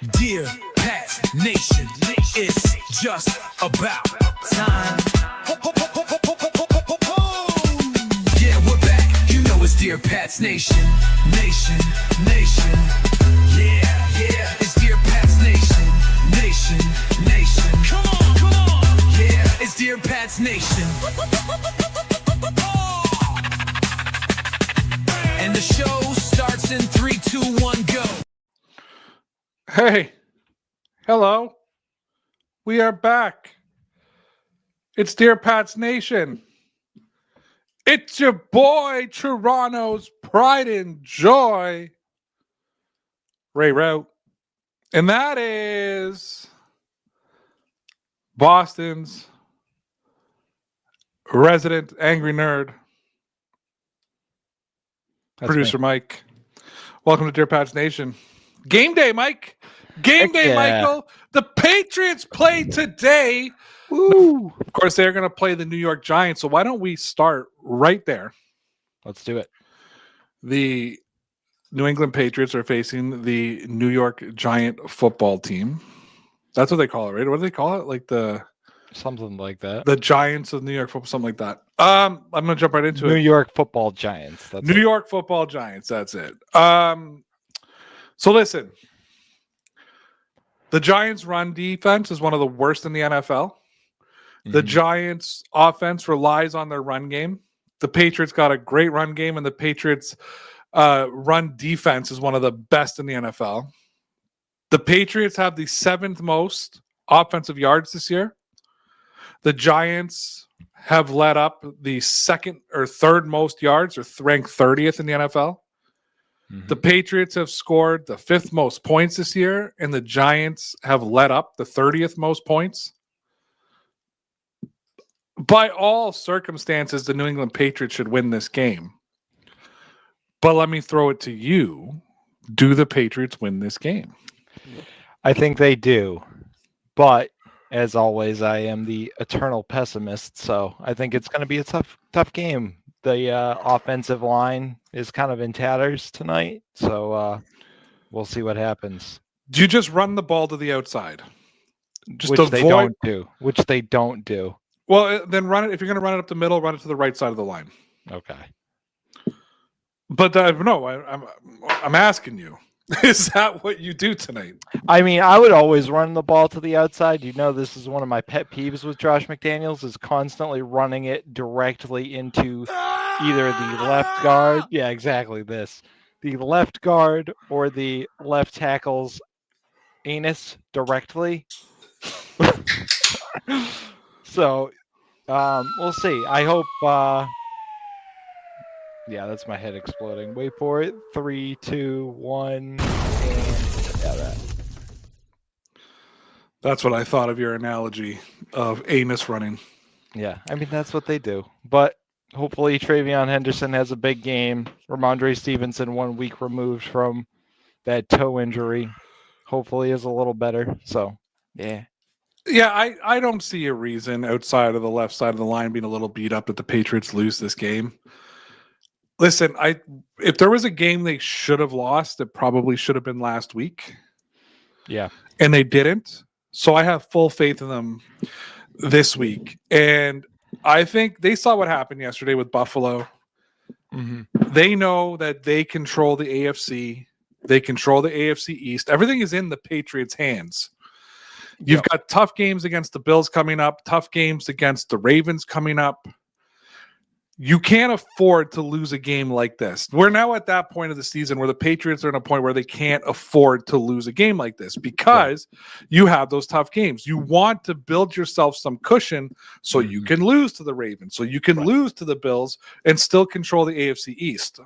Dear Pats Nation, it's just about time. Yeah, we're back. You know it's Dear Pats Nation, nation, nation. Yeah, yeah, it's Dear Pats Nation, nation, nation. Come on. Yeah, it's Dear Pats Nation. And the show starts in 3, 2, 1, go. Hey, hello. We are back. It's Dear Pats Nation. It's your boy, Toronto's pride and joy, Ray Rout. And that is Boston's resident angry nerd, producer Mike. Welcome to Dear Pats Nation. Game day, Mike. Game day, Michael. The Patriots play today. Woo! Of course, they're going to play the New York Giants. So why don't we start right there? Let's do it. The New England Patriots are facing the New York Giant football team. That's what they call it, right? What do they call it? Like something like that. The Giants of New York football, something like that. I'm going to jump right into it. New York Football Giants. That's New York Football Giants. That's it. So listen, the Giants' run defense is one of the worst in the NFL. The Giants' offense relies on their run game. The Patriots got a great run game, and the Patriots' run defense is one of the best in the NFL. The Patriots have the 7th most offensive yards this year. The Giants have led up the 2nd or 3rd most yards, or ranked 30th in the NFL. The Patriots have scored the 5th most points this year, and the Giants have led up the 30th most points. By all circumstances, the New England Patriots should win this game. But let me throw it to you. Do the Patriots win this game? I think they do. But as always, I am the eternal pessimist, so I think it's going to be a tough game. The offensive line is kind of in tatters tonight, so we'll see what happens. Do you just run the ball to the outside? Which they don't do. Well, then run it. If you're going to run it up the middle, run it to the right side of the line. Okay. But no, I'm asking you. Is that what you do tonight? I mean, I would always run the ball to the outside. You know, this is one of my pet peeves with Josh McDaniels, is constantly running it directly into either the left guard. Yeah, exactly this. The left guard or the left tackle's anus directly. So, we'll see. I hope... yeah, that's my head exploding. Wait for it. 3, 2, 1. And yeah, That's what I thought of your analogy of anus running. Yeah, I mean, that's what they do. But hopefully Travion Henderson has a big game. Ramondre Stevenson, 1 week removed from that toe injury, hopefully is a little better. So, yeah. Yeah, I don't see a reason outside of the left side of the line being a little beat up that the Patriots lose this game. Listen, if there was a game they should have lost, it probably should have been last week. Yeah. And they didn't. So I have full faith in them this week. And I think they saw what happened yesterday with Buffalo. They know that they control the AFC. They control the AFC East. Everything is in the Patriots' hands. You've got tough games against the Bills coming up, tough games against the Ravens coming up. You can't afford to lose a game like this. We're now at that point of the season where the Patriots are in a point where they can't afford to lose a game like this because you have those tough games. You want to build yourself some cushion so you can lose to the Ravens, so you can lose to the Bills and still control the AFC East.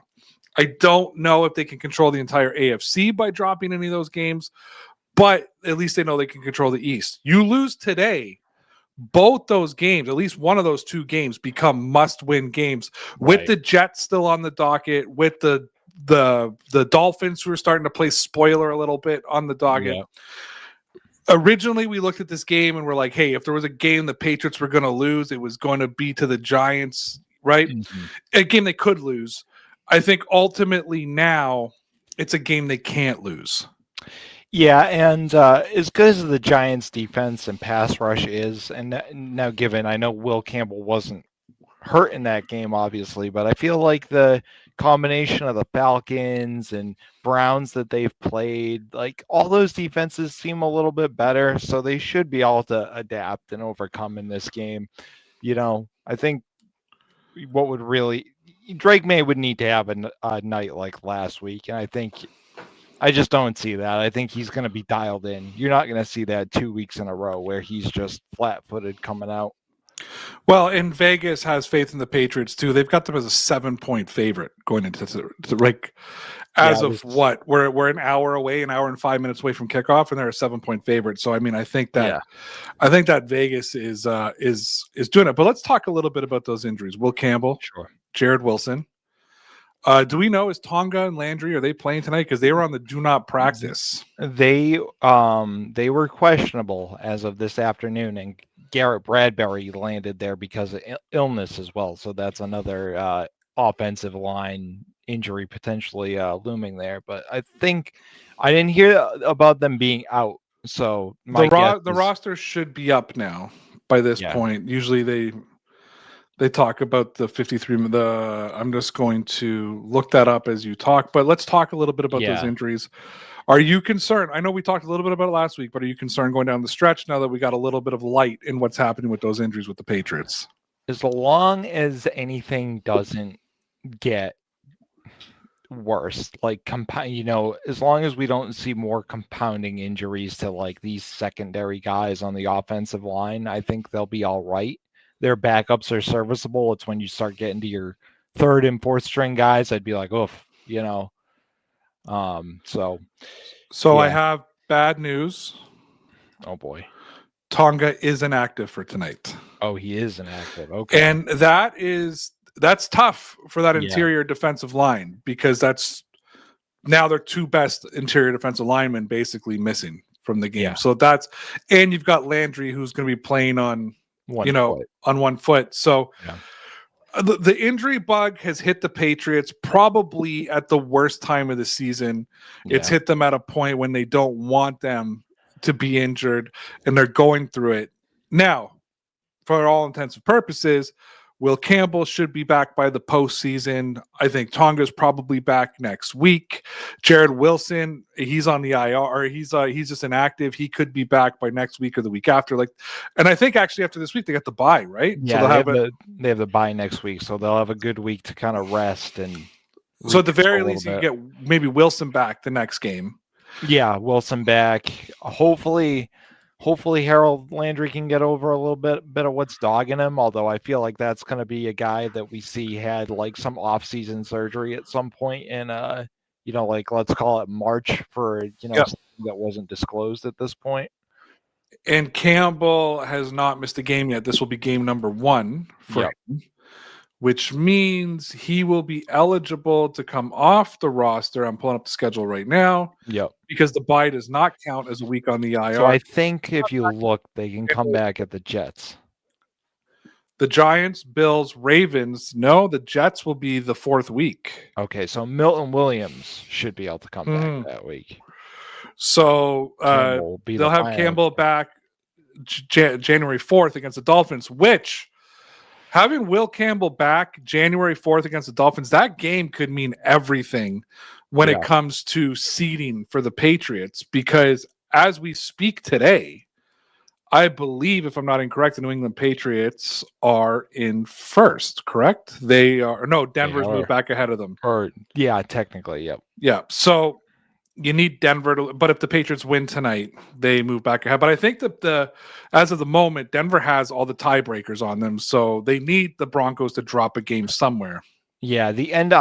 I don't know if they can control the entire AFC by dropping any of those games, but at least they know they can control the East. You lose today, both those games, at least one of those 2 games, become must-win games. With the Jets still on the docket, with the Dolphins who are starting to play spoiler a little bit on the docket. Originally, we looked at this game and we're like, hey, if there was a game the Patriots were going to lose, it was going to be to the Giants, right? A game they could lose. I think ultimately now it's a game they can't lose. Yeah, and as good as the Giants' defense and pass rush is, and now given I know Will Campbell wasn't hurt in that game, obviously, but I feel like the combination of the Falcons and Browns that they've played, like all those defenses seem a little bit better, so they should be able to adapt and overcome in this game. I think what would really Drake May would need to have a night like last week, and I just don't see that. I think he's going to be dialed in. You're not going to see that 2 weeks in a row where he's just flat-footed coming out. Well, and Vegas has faith in the Patriots too. They've got them as a 7-point favorite going into as Yeah, of what we're an hour away, an hour and 5 minutes away from kickoff, and they're a 7-point favorite. So I mean, I think that Vegas is doing it. But let's talk a little bit about those injuries. Will Campbell, sure. Jared Wilson. Do we know, is Tonga and Landry, are they playing tonight? Because they were on the do not practice. They were questionable as of this afternoon, and Garrett Bradbury landed there because of illness as well. So that's another offensive line injury potentially looming there. But I think I didn't hear about them being out. So the roster should be up now by this point. Usually they talk about the 53. I'm just going to look that up as you talk, but let's talk a little bit about those injuries. Are you concerned? I know we talked a little bit about it last week, but are you concerned going down the stretch now that we got a little bit of light in what's happening with those injuries with the Patriots? As long as anything doesn't get worse, like as long as we don't see more compounding injuries to like these secondary guys on the offensive line, I think they'll be all right. Their backups are serviceable. It's when you start getting to your third and fourth string guys, I'd be like, oof, So I have bad news. Oh boy. Tonga is inactive for tonight. Oh, he is inactive. Okay. And that's tough for that interior defensive line, because that's now their two best interior defensive linemen basically missing from the game. Yeah. So and you've got Landry who's going to be playing on one foot. So the injury bug has hit the Patriots probably at the worst time of the season. It's hit them at a point when they don't want them to be injured, and they're going through it. Now, for all intents and purposes, Will Campbell should be back by the postseason. I think Tonga's probably back next week. Jared Wilson, he's on the IR. He's just inactive. He could be back by next week or the week after. And I think actually after this week they got the bye, right? Yeah, so they have the bye next week, so they'll have a good week to kind of rest and. So at the very least, you get maybe Wilson back the next game. Yeah, Wilson back. Hopefully Harold Landry can get over a little bit of what's dogging him, although I feel like that's going to be a guy that we see had like some off-season surgery at some point in let's call it March for something that wasn't disclosed at this point. And Campbell has not missed a game yet. This will be game number 1 for him, which means he will be eligible to come off the roster. I'm pulling up the schedule right now. Yep. Because the bye does not count as a week on the IR. So I think if you look, they can come back at the Jets. The Giants, Bills, Ravens. No, the Jets will be the 4th week. Okay, so Milton Williams should be able to come back that week. So they'll have Campbell back January 4th against the Dolphins, which having Will Campbell back January 4th against the Dolphins, that game could mean everything when it comes to seeding for the Patriots, because as we speak today, I believe, if I'm not incorrect, the New England Patriots are in first, correct? They are. No, Denver's moved back ahead of them. Technically, yep. Yeah, so you need Denver to, but if the Patriots win tonight, they move back ahead. But I think that as of the moment, Denver has all the tiebreakers on them, so they need the Broncos to drop a game somewhere. Yeah, the end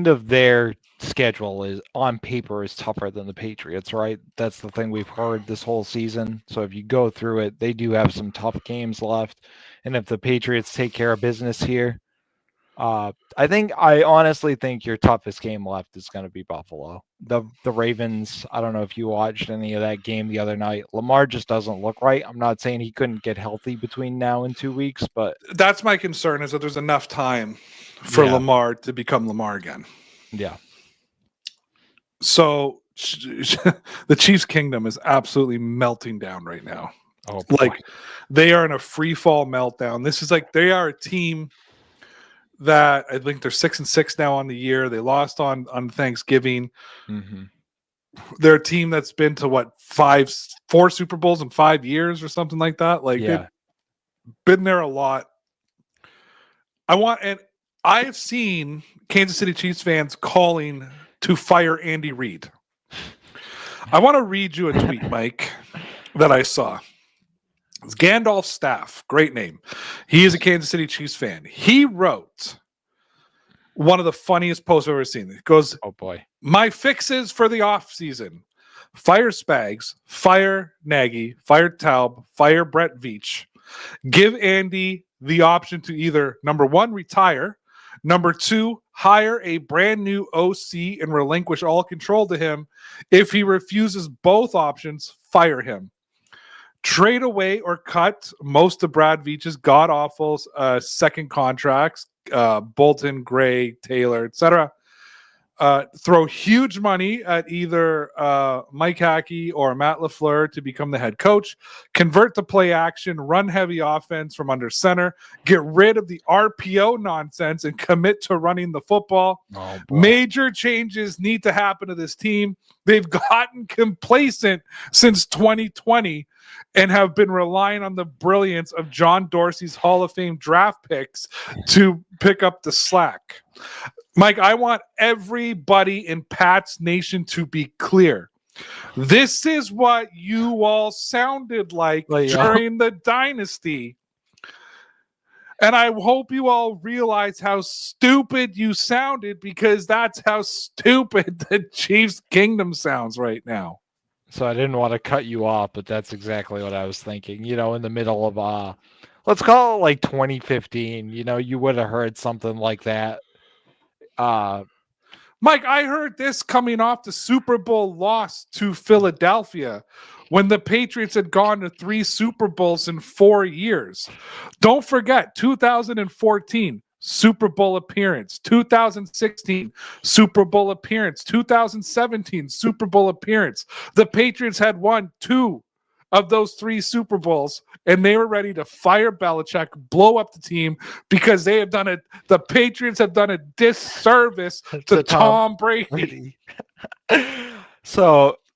of their schedule is on paper is tougher than the Patriots, right? That's the thing we've heard this whole season. So if you go through it, they do have some tough games left. And if the Patriots take care of business here, I honestly think your toughest game left is going to be Buffalo. The Ravens, I don't know if you watched any of that game the other night. Lamar just doesn't look right. I'm not saying he couldn't get healthy between now and 2 weeks, but that's my concern, is that there's enough time for Lamar to become Lamar again. Yeah. So the Chiefs kingdom is absolutely melting down right now. Oh, boy. Like they are in a free fall meltdown. This is like they are a team that I think they're 6-6 now on the year. They lost on Thanksgiving. Mm-hmm. They're a team that's been to 4 Super Bowls in 5 years or something like that. Like they've been there a lot. I've seen Kansas City Chiefs fans calling to fire Andy Reid. I want to read you a tweet, Mike, that I saw. It's Gandalf Staff, great name. He is a Kansas City Chiefs fan. He wrote one of the funniest posts I've ever seen. It goes, "Oh boy, my fixes for the offseason: fire Spags, fire Nagy, fire Taub, fire Brett Veach. Give Andy the option to either, number 1, retire, number 2, hire a brand new OC and relinquish all control to him. If he refuses both options, fire him. Trade away or cut most of Brad Veach's god-awful second contracts, Bolton, Gray, Taylor, etc. Throw huge money at either Mike Hackey or Matt LaFleur to become the head coach. Convert to play action, run heavy offense from under center. Get rid of the RPO nonsense and commit to running the football. Oh, major changes need to happen to this team. They've gotten complacent since 2020 and have been relying on the brilliance of John Dorsey's Hall of Fame draft picks to pick up the slack. Mike, I want everybody in Pats Nation to be clear. This is what you all sounded like during the dynasty. And I hope you all realize how stupid you sounded, because that's how stupid the Chiefs kingdom sounds right now. So I didn't want to cut you off, but that's exactly what I was thinking. You know, in the middle of, let's call it like 2015, you know, you would have heard something like that. Mike, I heard this coming off the Super Bowl loss to Philadelphia when the Patriots had gone to 3 Super Bowls in 4 years. Don't forget, 2014, Super Bowl appearance. 2016, Super Bowl appearance. 2017, Super Bowl appearance. The Patriots had won 2 of those 3 Super Bowls, and they were ready to fire Belichick, blow up the team, because they have done it. The Patriots have done a disservice to Tom Brady.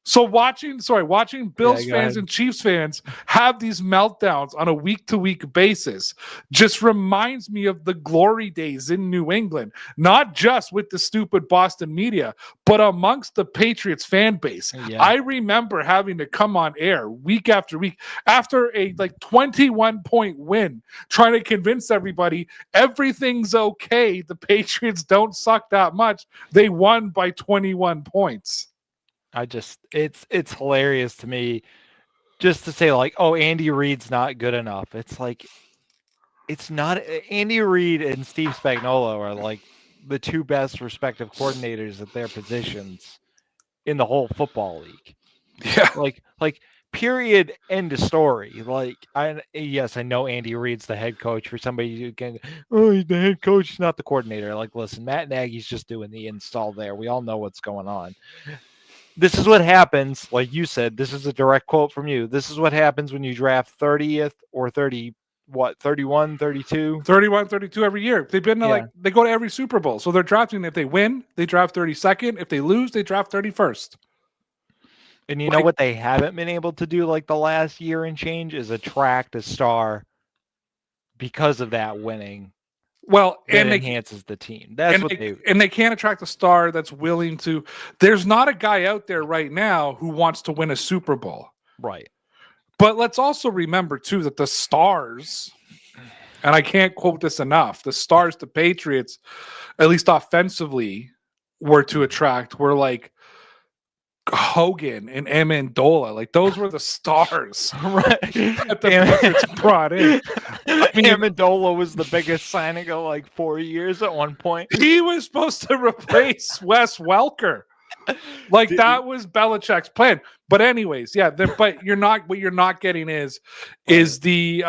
So watching Bills fans and Chiefs fans have these meltdowns on a week-to-week basis just reminds me of the glory days in New England, not just with the stupid Boston media, but amongst the Patriots fan base. Yeah. I remember having to come on air week after week after a 21-point win, trying to convince everybody everything's okay. The Patriots don't suck that much. They won by 21 points. It's hilarious to me just to say like, oh, Andy Reid's not good enough. It's like, it's not. Andy Reid and Steve Spagnuolo are like the 2 best respective coordinators at their positions in the whole football league. Yeah. Like period, end of story. Like, I know Andy Reid's the head coach. For somebody who can, he's the head coach, he's not the coordinator. Like, listen, Matt Nagy's just doing the install there. We all know what's going on. This is what happens, like you said, this is a direct quote from you. This is what happens when you draft 30th or 31, 32? 31, 32 every year. They've been they go to every Super Bowl. So they're drafting, if they win, they draft 32nd. If they lose, they draft 31st. And you know what they haven't been able to do like the last year and change is attract a star because of that winning. Well, and enhances the team. That's what they can't attract a star that's willing to. There's not a guy out there right now who wants to win a Super Bowl. Right. But let's also remember too that the stars, and I can't quote this enough, the stars the Patriots, at least offensively, were to attract were like Hogan and Amendola. Like, those were the stars right. that the Patriots brought in. I mean, Amendola was the biggest signing of like 4 years at one point. He was supposed to replace Wes Welker. Like, that was Belichick's plan. But anyways, yeah. But what you're not getting is the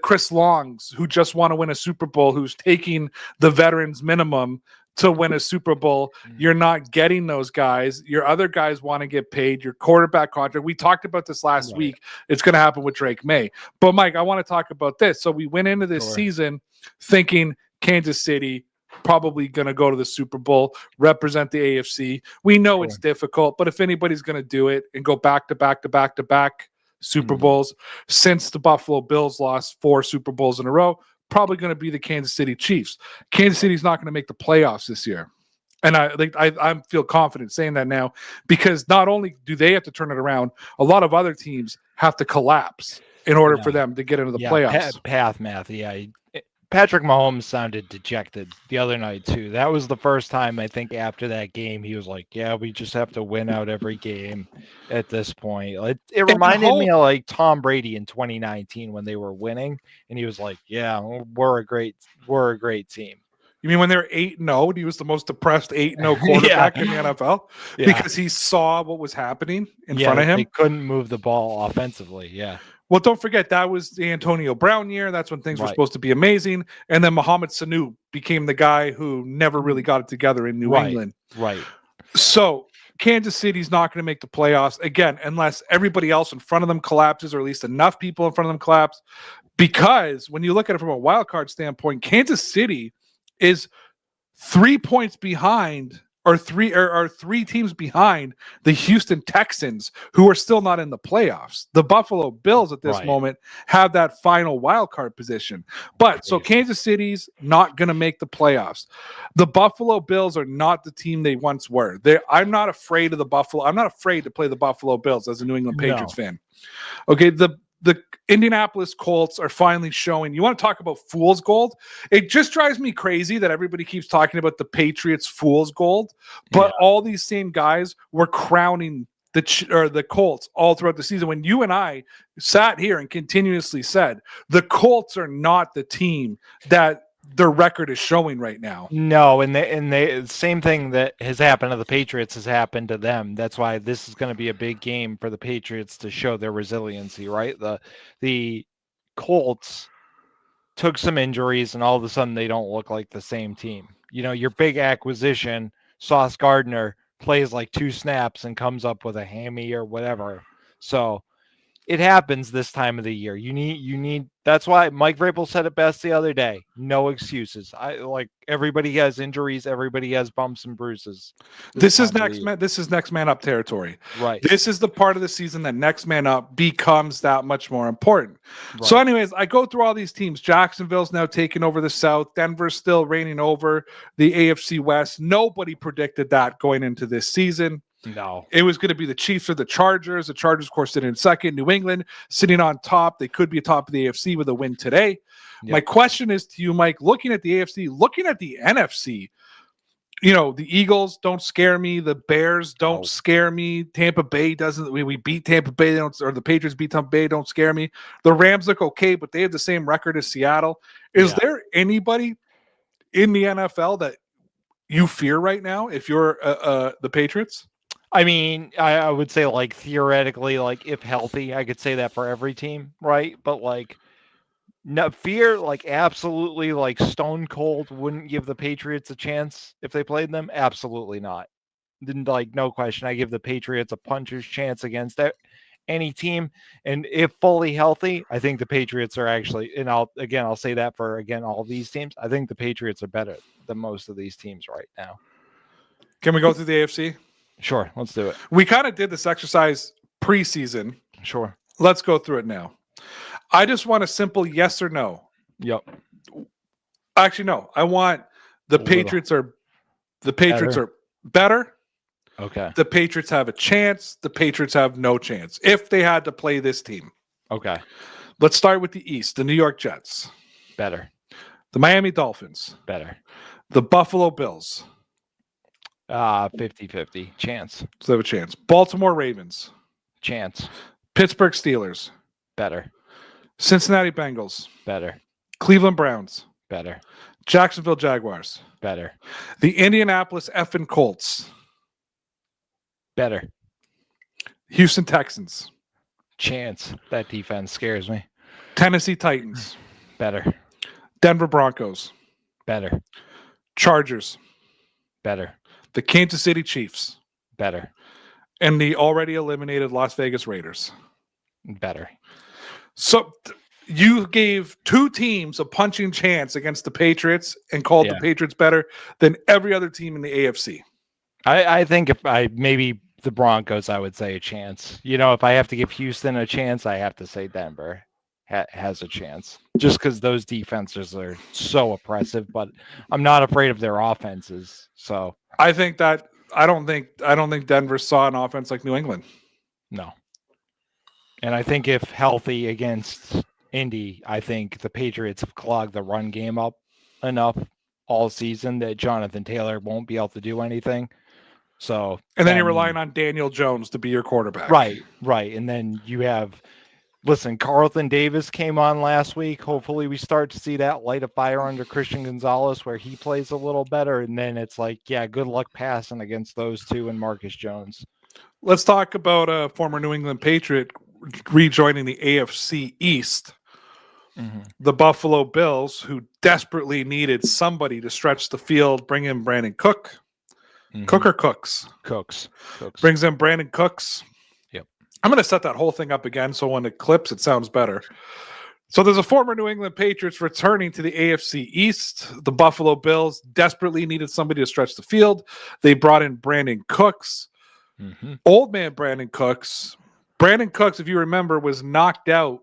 Chris Longs, who just want to win a Super Bowl, who's taking the veterans minimum to win a Super Bowl. You're not getting those guys. Your other guys want to get paid. Your quarterback contract. We talked about this last week. It's going to happen with Drake May. But Mike, I want to talk about this. So we went into this season thinking Kansas City probably going to go to the Super Bowl, represent the AFC. We know it's difficult, but if anybody's going to do it and go back to back to back to back Super Bowls since the Buffalo Bills lost 4 Super Bowls in a row, probably going to be the Kansas City Chiefs. Kansas City's not going to make the playoffs this year. And I feel confident saying that now, because not only do they have to turn it around, a lot of other teams have to collapse in order for them to get into the playoffs. Path math, Patrick Mahomes sounded dejected the other night too. That was the first time I think after that game he was like, "Yeah, we just have to win out every game at this point." It reminded me of like Tom Brady in 2019 when they were winning, and he was like, "Yeah, we're a great team." You mean when they're 8-0, he was the most depressed 8-0 quarterback in the NFL because he saw what was happening in front of him. They couldn't move the ball offensively. Yeah. Well, don't forget, that was the Antonio Brown year. That's when things were supposed to be amazing. And then Mohamed Sanu became the guy who never really got it together in New England. Right. So Kansas City's not going to make the playoffs, again, unless everybody else in front of them collapses, or at least enough people in front of them collapse. Because when you look at it from a wild card standpoint, Kansas City is 3 points behind, or three teams behind the Houston Texans, who are still not in the playoffs. The Buffalo Bills at this moment have that final wild card position. But so Kansas City's not going to make the playoffs. The Buffalo Bills are not the team they once were. I'm not afraid of the Buffalo. I'm not afraid to play the Buffalo Bills as a New England Patriots fan. Okay, the Indianapolis Colts are finally showing. You want to talk about fool's gold? It just drives me crazy that everybody keeps talking about the Patriots fool's gold, but all these same guys were crowning the Colts all throughout the season. When you and I sat here and continuously said the Colts are not the team that their record is showing right now. No, and the same thing that has happened to the Patriots has happened to them. That's why this is going to be a big game for the Patriots to show their resiliency, right? The Colts took some injuries, and all of a sudden they don't look like the same team. You know, your big acquisition, Sauce Gardner, plays like 2 snaps and comes up with a hammy or whatever. So it happens this time of the year. You need. That's why Mike Vrabel said it best the other day. No excuses. Everybody has injuries. Everybody has bumps and bruises. This is next man up territory. Right. This is the part of the season that next man up becomes that much more important. Right. So anyways, I go through all these teams. Jacksonville's now taking over the South. Denver's still reigning over the AFC West. Nobody predicted that going into this season. No. It was going to be the Chiefs or the Chargers. The Chargers, of course, sitting in second. New England sitting on top. They could be atop of the AFC with a win today. Yep. My question is to you, Mike, looking at the AFC, looking at the NFC, you know, the Eagles don't scare me. The Bears don't scare me. Tampa Bay doesn't. We beat Tampa Bay, or the Patriots beat Tampa Bay, don't scare me. The Rams look okay, but they have the same record as Seattle. Is there anybody in the NFL that you fear right now if you're the Patriots? I mean, I would say, like, theoretically, like, if healthy, I could say that for every team, right? But, like, no fear, like, absolutely, like, stone cold wouldn't give the Patriots a chance if they played them. Absolutely not. Then, like, no question. I give the Patriots a puncher's chance against any team. And if fully healthy, I think the Patriots are actually, and I'll say that for, all these teams. I think the Patriots are better than most of these teams right now. Can we go through the AFC? Sure, let's do it. We kind of did this exercise preseason. Sure. Let's go through it now. I just want a simple yes or no. Yep. Actually, no. I want the Patriots are better. Okay. The Patriots have a chance. The Patriots have no chance if they had to play this team. Okay. Let's start with the East. The New York Jets. Better. The Miami Dolphins. Better. The Buffalo Bills. 50-50 chance. So they have a chance. Baltimore Ravens. Chance. Pittsburgh Steelers. Better. Cincinnati Bengals. Better. Cleveland Browns. Better. Jacksonville Jaguars. Better. The Indianapolis effing Colts. Better. Houston Texans. Chance. That defense scares me. Tennessee Titans. Better. Denver Broncos. Better. Chargers. Better. the Kansas City Chiefs, Better. and the already eliminated Las Vegas Raiders. Better. So you gave two teams a punching chance against the Patriots and called the Patriots better than every other team in the AFC. I think if maybe the Broncos, I would say a chance. If I have to give Houston a chance, I have to say Denver has a chance, just because those defenses are so oppressive. But I'm not afraid of their offenses. So I don't think Denver saw an offense like New England. No. And I think if healthy against Indy, I think the Patriots have clogged the run game up enough all season that Jonathan Taylor won't be able to do anything. So, and then you're relying on Daniel Jones to be your quarterback. Right. And then you have, Carlton Davis came on last week. Hopefully we start to see that light a fire under Christian Gonzalez where he plays a little better. And then it's like, good luck passing against those two and Marcus Jones. Let's talk about a former New England Patriot rejoining the AFC East. Mm-hmm. The Buffalo Bills, who desperately needed somebody to stretch the field, bring in Brandon Cook. Mm-hmm. Cook or Cooks? Cooks. Brings in Brandon Cooks. Yep. I'm going to set that whole thing up again so when it clips, it sounds better. So there's a former New England Patriots returning to the AFC East. The Buffalo Bills desperately needed somebody to stretch the field. They brought in Brandon Cooks. Mm-hmm. Old man Brandon Cooks. Brandon Cooks, if you remember, was knocked out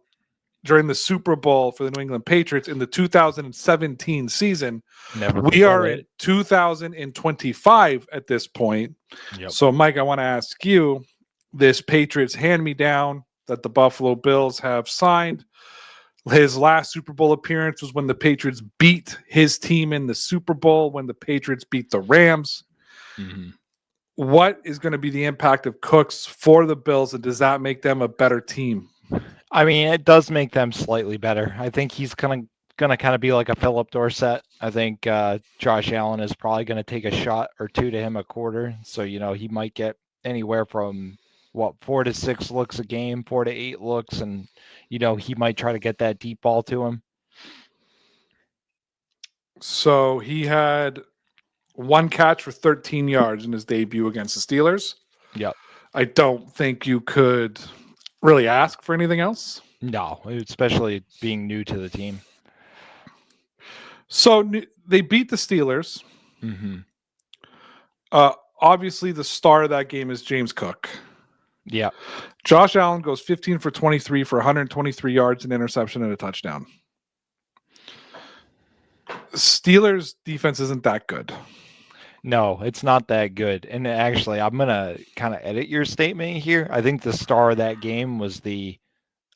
during the Super Bowl for the New England Patriots in the 2017 season. We are in 2025 at this point. Yep. So, Mike, I want to ask you, this Patriots hand-me-down that the Buffalo Bills have signed, his last Super Bowl appearance was when the Patriots beat his team in the Super Bowl, when the Patriots beat the Rams. Mm-hmm. What is going to be the impact of Cooks for the Bills, and does that make them a better team? I mean, it does make them slightly better. I think he's gonna kind of be like a Phillip Dorsett. I think Josh Allen is probably going to take a shot or two to him a quarter. So, he might get anywhere from 4 to 6 looks a game, 4 to 8 looks, and he might try to get that deep ball to him. So he had one catch for 13 yards in his debut against the Steelers. Yep. I don't think you could really ask for anything else. No, especially being new to the team. So they beat the Steelers. Mm-hmm. Obviously, the star of that game is James Cook. Yeah. Josh Allen goes 15 for 23 for 123 yards, an interception, and a touchdown. Steelers defense isn't that good. No, it's not that good. And actually, I'm going to kind of edit your statement here. I think the star of that game was the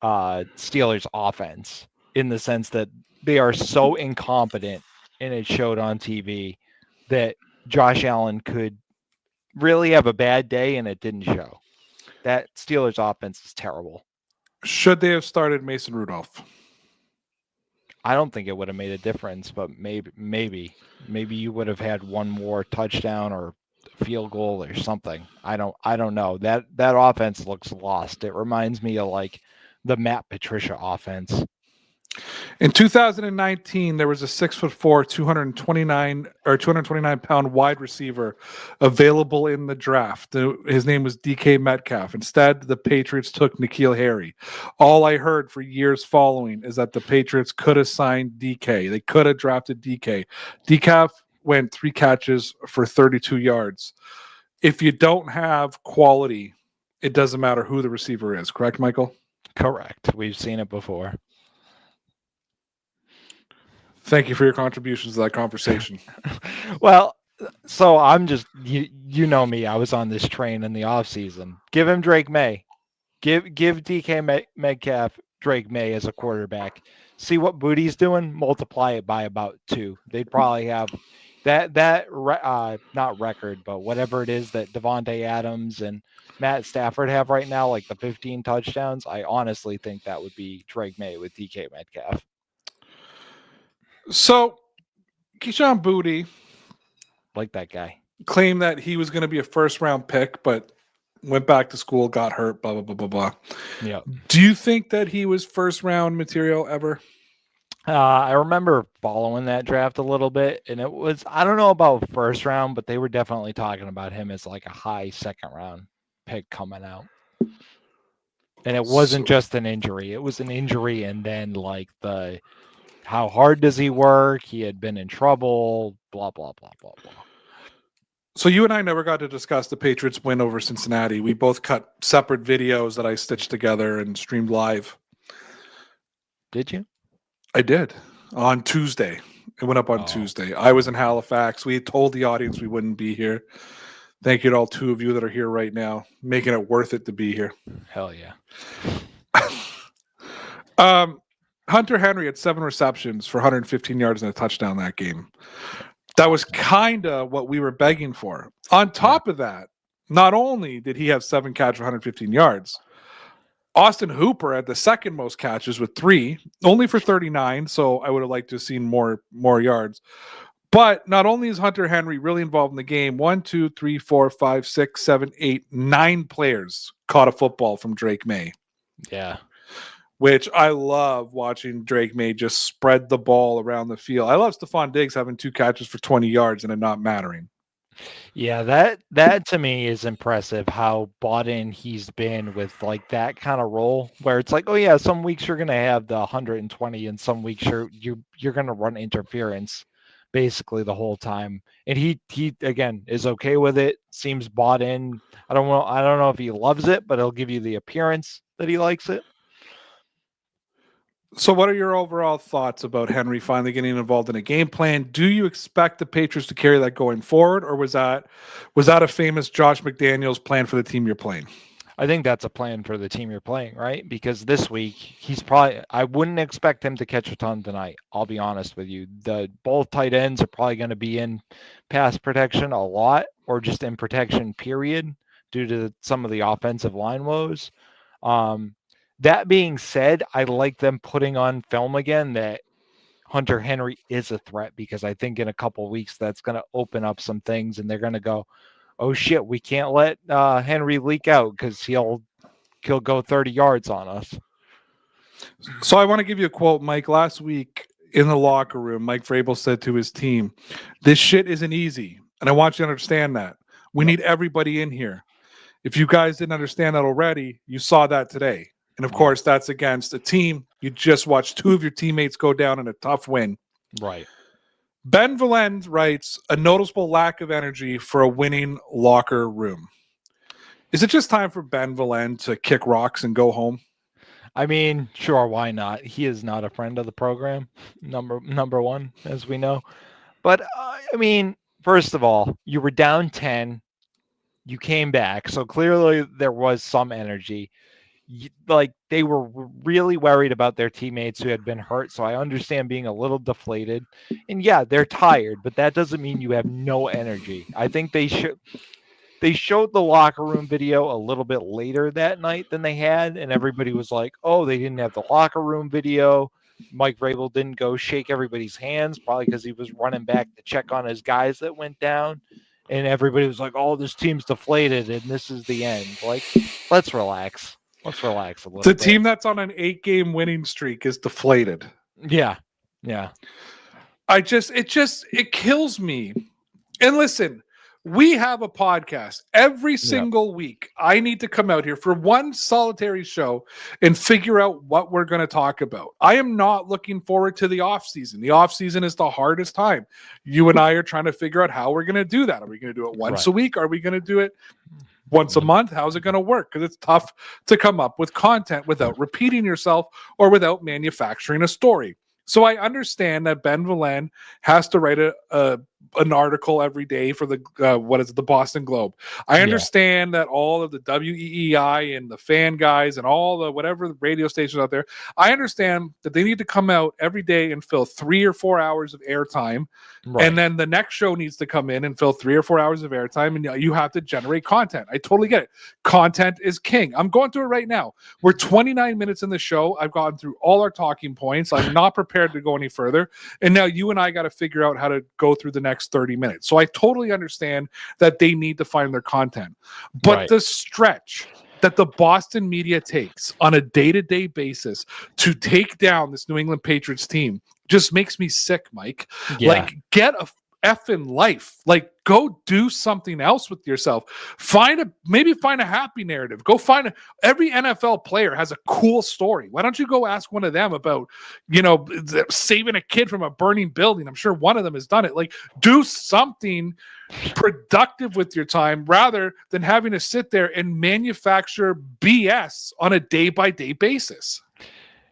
Steelers offense, in the sense that they are so incompetent, and it showed on TV, that Josh Allen could really have a bad day and it didn't show. That Steelers offense is terrible. Should they have started Mason Rudolph? I don't think it would have made a difference, but maybe you would have had one more touchdown or field goal or something. I don't know. That offense looks lost. It reminds me of like the Matt Patricia offense. In 2019, there was a 6'4", 229 pound wide receiver available in the draft. His name was DK Metcalf. Instead, the Patriots took N'Keal Harry. All I heard for years following is that the Patriots could have signed DK. They could have drafted DK. DK went 3 catches for 32 yards. If you don't have quality, it doesn't matter who the receiver is. Correct, Michael? Correct. We've seen it before. Thank you for your contributions to that conversation. Well, so I'm just, you know me, I was on this train in the offseason. Give him Drake May. Give DK Metcalf Drake May as a quarterback. See what Booty's doing, multiply it by about 2. They'd probably have that not record, but whatever it is that Devontae Adams and Matt Stafford have right now, like the 15 touchdowns. I honestly think that would be Drake May with DK Metcalf. So, Keyshawn Booty, like that guy, claimed that he was going to be a first-round pick, but went back to school, got hurt, blah, blah, blah, blah, blah. Yeah. Do you think that he was first-round material ever? I remember following that draft a little bit, and it was, I don't know about first round, but they were definitely talking about him as like a high second round pick coming out. And it wasn't just an injury. It was an injury and then like how hard does he work? He had been in trouble, blah, blah, blah, blah, blah. So you and I never got to discuss the Patriots win over Cincinnati. We both cut separate videos that I stitched together and streamed live. Did you? I did on Tuesday. It went up on Tuesday. I was in Halifax. We had told the audience we wouldn't be here. Thank you to all two of you that are here right now, making it worth it to be here. Hell yeah. Hunter Henry had 7 receptions for 115 yards and a touchdown that game. That was kind of what we were begging for. On top of that, not only did he have 7 catches for 115 yards, Austin Hooper had the second most catches with 3, only for 39. So I would have liked to have seen more yards. But not only is Hunter Henry really involved in the game, 1, 2, 3, 4, 5, 6, 7, 8, 9 players caught a football from Drake May. Yeah. Which I love watching Drake May just spread the ball around the field. I love Stephon Diggs having 2 catches for 20 yards and it not mattering. Yeah, that to me is impressive how bought in he's been with like that kind of role where it's like, oh yeah, some weeks you're gonna have the 120 and some weeks you're gonna run interference basically the whole time. And he again is okay with it, seems bought in. I don't know if he loves it, but he'll give you the appearance that he likes it. So what are your overall thoughts about Henry finally getting involved in a game plan? Do you expect the Patriots to carry that going forward, or was that a famous Josh McDaniels plan for the team you're playing? I think that's a plan for the team you're playing, right? Because this week I wouldn't expect him to catch a ton tonight. I'll be honest with you. Both tight ends are probably going to be in pass protection a lot, or just in protection period, due to some of the offensive line woes. That being said, I like them putting on film again that Hunter Henry is a threat, because I think in a couple of weeks that's going to open up some things and they're going to go, oh shit, we can't let Henry leak out because he'll go 30 yards on us. So I want to give you a quote, Mike. Last week in the locker room, Mike Vrabel said to his team, "This shit isn't easy, and I want you to understand that. We need everybody in here. If you guys didn't understand that already, you saw that today." And of course, that's against a team you just watched 2 of your teammates go down in a tough win. Right. Ben Valend writes, a noticeable lack of energy for a winning locker room. Is it just time for Ben Valend to kick rocks and go home? I mean, sure, why not? He is not a friend of the program, number one, as we know. But, I mean, first of all, you were down 10. You came back. So clearly there was some energy. Like, they were really worried about their teammates who had been hurt. So I understand being a little deflated. And yeah, they're tired, but that doesn't mean you have no energy. I think they showed the locker room video a little bit later that night than they had, and everybody was like, oh, they didn't have the locker room video. Mike Vrabel didn't go shake everybody's hands, probably because he was running back to check on his guys that went down. And everybody was like, oh, this team's deflated and this is the end. Like, let's relax. Let's relax a little bit. The team that's on an 8-game winning streak is deflated. Yeah. Yeah. It kills me. And listen, we have a podcast every single week. I need to come out here for one solitary show and figure out what we're going to talk about. I am not looking forward to the off season. The off season is the hardest time. You and I are trying to figure out how we're going to do that. Are we going to do it once a week? Are we going to do it once a month? How's it going to work? Because it's tough to come up with content without repeating yourself or without manufacturing a story. So I understand that Ben Valend has to write an article every day for the the Boston Globe. I understand that all of the WEEI and the fan guys and all the whatever the radio stations out there, I understand that they need to come out every day and fill 3 or 4 hours of airtime. Right. And then the next show needs to come in and fill 3 or 4 hours of airtime, and you have to generate content. I totally get it. Content is king. I'm going through it right now. We're 29 minutes in the show. I've gone through all our talking points. I'm not prepared to go any further. And now you and I got to figure out how to go through the next 30 minutes. So I totally understand that they need to find their content. But the stretch that the Boston media takes on a day-to-day basis to take down this New England Patriots team just makes me sick, Mike. Yeah. Like, get a effing life. Like, go do something else with yourself. Maybe find a happy narrative. Go find every NFL player has a cool story. Why don't you go ask one of them about, saving a kid from a burning building? I'm sure one of them has done it. Like, do something productive with your time rather than having to sit there and manufacture BS on a day-by-day basis.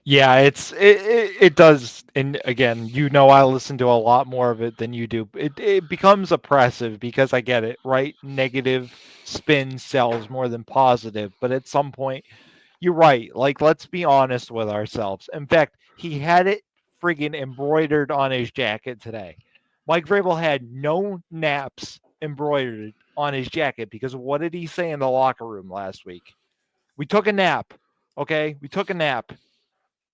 Yeah, it does. And again, I listen to a lot more of it than you do. It becomes oppressive because I get it, right? Negative spin sells more than positive. But at some point, you're right. Like, let's be honest with ourselves. In fact, he had it friggin' embroidered on his jacket today. Mike Vrabel had no naps embroidered on his jacket because what did he say in the locker room last week? We took a nap. Okay? We took a nap.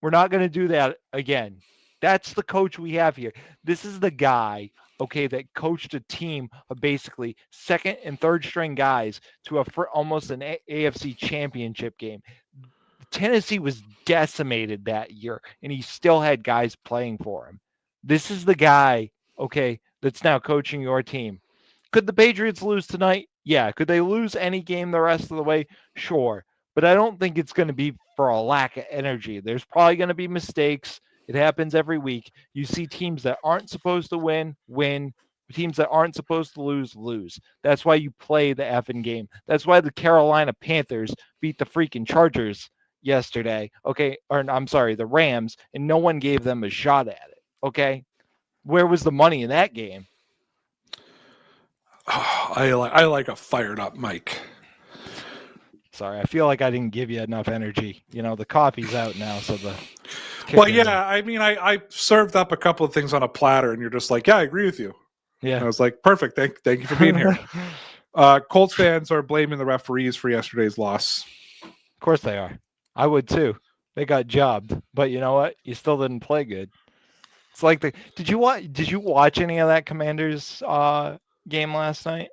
We're not going to do that again. That's the coach we have here. This is the guy, okay, that coached a team of basically second and third string guys to almost an AFC championship game. Tennessee was decimated that year, and he still had guys playing for him. This is the guy, okay, that's now coaching your team. Could the Patriots lose tonight? Yeah. Could they lose any game the rest of the way? Sure. But I don't think it's going to be for a lack of energy. There's probably going to be mistakes. It happens every week. You see teams that aren't supposed to win. Teams that aren't supposed to lose. That's why you play the effing game. That's why the Carolina Panthers beat the freaking Chargers yesterday. Okay. Or I'm sorry, the Rams, and no one gave them a shot at it. Okay. Where was the money in that game? Oh, I like a fired up Mike. Sorry, I feel like I didn't give you enough energy. The coffee's out now, so Well, yeah, I mean, I served up a couple of things on a platter, and you're just like, yeah, I agree with you. Yeah. And I was like, perfect. Thank you for being here. Colts fans are blaming the referees for yesterday's loss. Of course they are. I would too. They got jobbed, but you know what? You still didn't play good. It's like did you watch any of that Commanders game last night?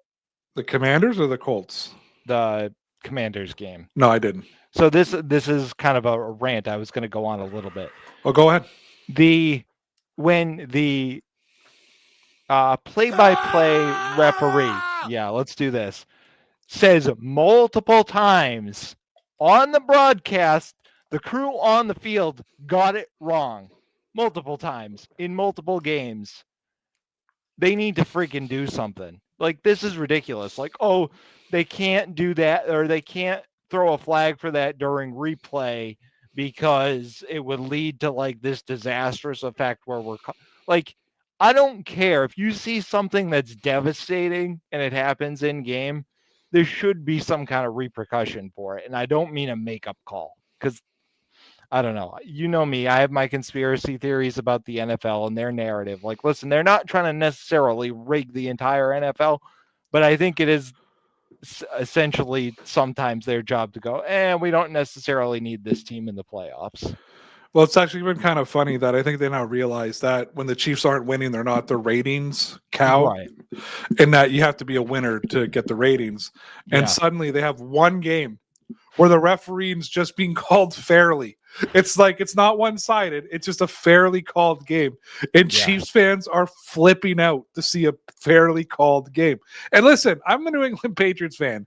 The Commanders or the Colts? The Commanders game. No, I didn't. So this is kind of a rant. I was going to go on a little bit. Oh, go ahead. When the play-by-play referee, yeah, let's do this, says multiple times on the broadcast, the crew on the field got it wrong multiple times in multiple games. They need to freaking do something. Like, this is ridiculous. Like, oh, they can't do that, or they can't throw a flag for that during replay because it would lead to like this disastrous effect where I don't care if you see something that's devastating and it happens in game, there should be some kind of repercussion for it. And I don't mean a makeup call, because I don't know. You know me. I have my conspiracy theories about the NFL and their narrative. Like, listen, they're not trying to necessarily rig the entire NFL, but I think it is essentially sometimes their job to go, we don't necessarily need this team in the playoffs. Well, it's actually been kind of funny that I think they now realize that when the Chiefs aren't winning, they're not the ratings cow, right? And that you have to be a winner to get the ratings. And suddenly they have one game where the referee's just being called fairly. It's like, it's not one-sided. It's just a fairly called game. And Chiefs fans are flipping out to see a fairly called game. And listen, I'm a New England Patriots fan.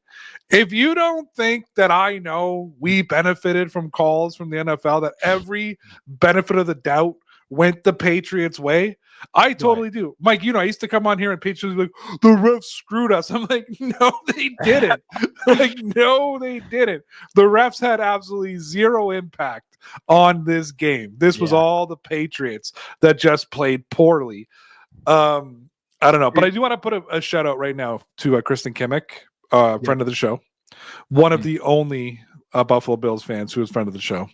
If you don't think that I know we benefited from calls from the NFL, that every benefit of the doubt went the Patriots' way, I totally do. Mike, I used to come on here and Patriots would be like, the refs screwed us. I'm like, no, they didn't. No, they didn't. The refs had absolutely zero impact on this game. This was all the Patriots that just played poorly. I don't know, but I do want to put a shout out right now to Kristen Kimmick, friend of the show, one of the only Buffalo Bills fans who is friend of the show.